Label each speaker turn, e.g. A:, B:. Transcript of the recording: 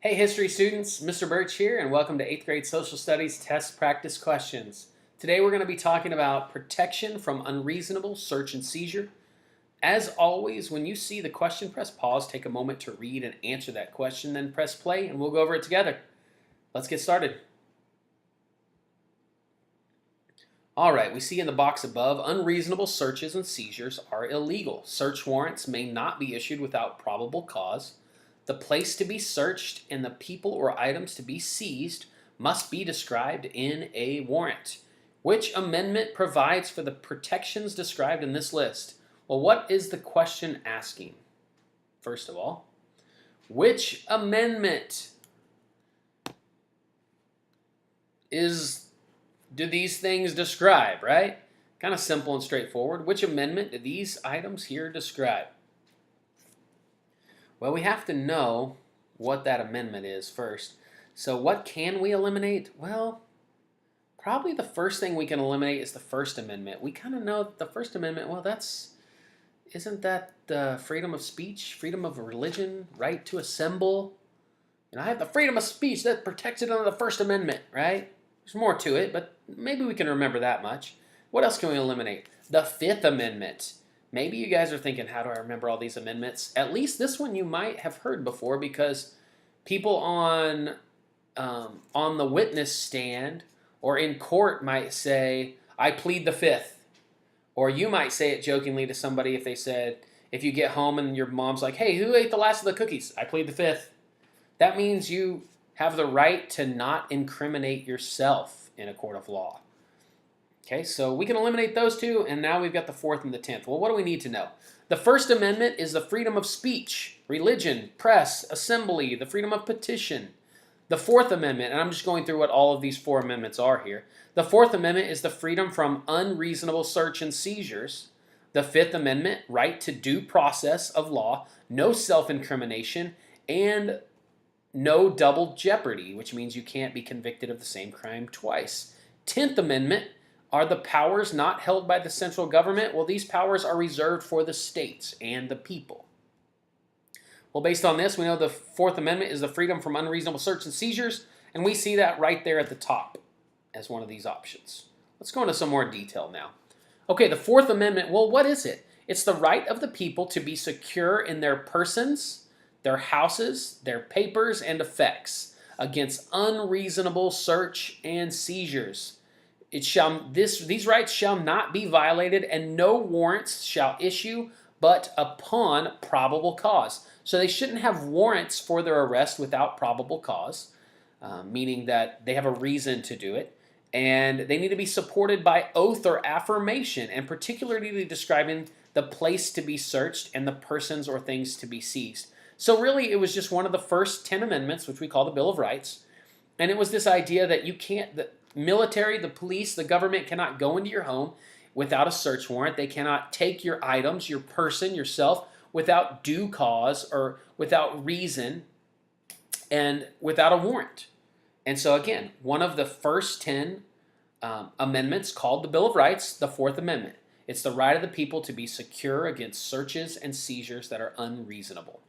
A: Hey history students, Mr. Birch here and welcome to 8th grade social studies test practice questions. Today we're going to be talking about protection from unreasonable search and seizure. As always, when you see the question, press pause, take a moment to read and answer that question, then press play and we'll go over it together. Let's get started. Alright, we see in the box above, unreasonable searches and seizures are illegal. Search warrants may not be issued without probable cause. The place to be searched and the people or items to be seized must be described in a warrant. Which amendment provides for the protections described in this list? Well, what is the question asking? First of all, which amendment do these things describe, right? Kind of simple and straightforward. Which amendment do these items here describe? Well, we have to know what that amendment is first. So what can we eliminate? Well, probably the first thing we can eliminate is the First Amendment. We kind of know that the First Amendment, well, isn't that freedom of speech, freedom of religion, right to assemble? I have the freedom of speech that's protected under the First Amendment, right? There's more to it, but maybe we can remember that much. What else can we eliminate? The Fifth Amendment. Maybe you guys are thinking, how do I remember all these amendments? At least this one you might have heard before because people on the witness stand or in court might say, I plead the Fifth. Or you might say it jokingly to somebody if they said, if you get home and your mom's like, hey, who ate the last of the cookies? I plead the Fifth. That means you have the right to not incriminate yourself in a court of law. Okay, so we can eliminate those two, and now we've got the Fourth and the 10th. Well, what do we need to know? The First Amendment is the freedom of speech, religion, press, assembly, the freedom of petition. The Fourth Amendment, and I'm just going through what all of these four amendments are here. The Fourth Amendment is the freedom from unreasonable search and seizures. The Fifth Amendment, right to due process of law, no self-incrimination, and no double jeopardy, which means you can't be convicted of the same crime twice. 10th Amendment are the powers not held by the central government. Well, these powers are reserved for the states and the people. Well, based on this, we know the Fourth Amendment is the freedom from unreasonable search and seizures, and we see that right there at the top as one of these options. Let's go into some more detail now. Okay, the Fourth Amendment, well, what is it? It's the right of the people to be secure in their persons, their houses, their papers, and effects against unreasonable search and seizures. These rights shall not be violated, and no warrants shall issue but upon probable cause. So they shouldn't have warrants for their arrest without probable cause, meaning that they have a reason to do it. And they need to be supported by oath or affirmation, and particularly describing the place to be searched and the persons or things to be seized. So really, it was just one of the first 10 amendments, which we call the Bill of Rights. And it was this idea that the military, the police, the government cannot go into your home without a search warrant. They cannot take your items, your person, yourself, without due cause or without reason and without a warrant. And so again, one of the first 10 amendments called the Bill of Rights, the Fourth Amendment. It's the right of the people to be secure against searches and seizures that are unreasonable.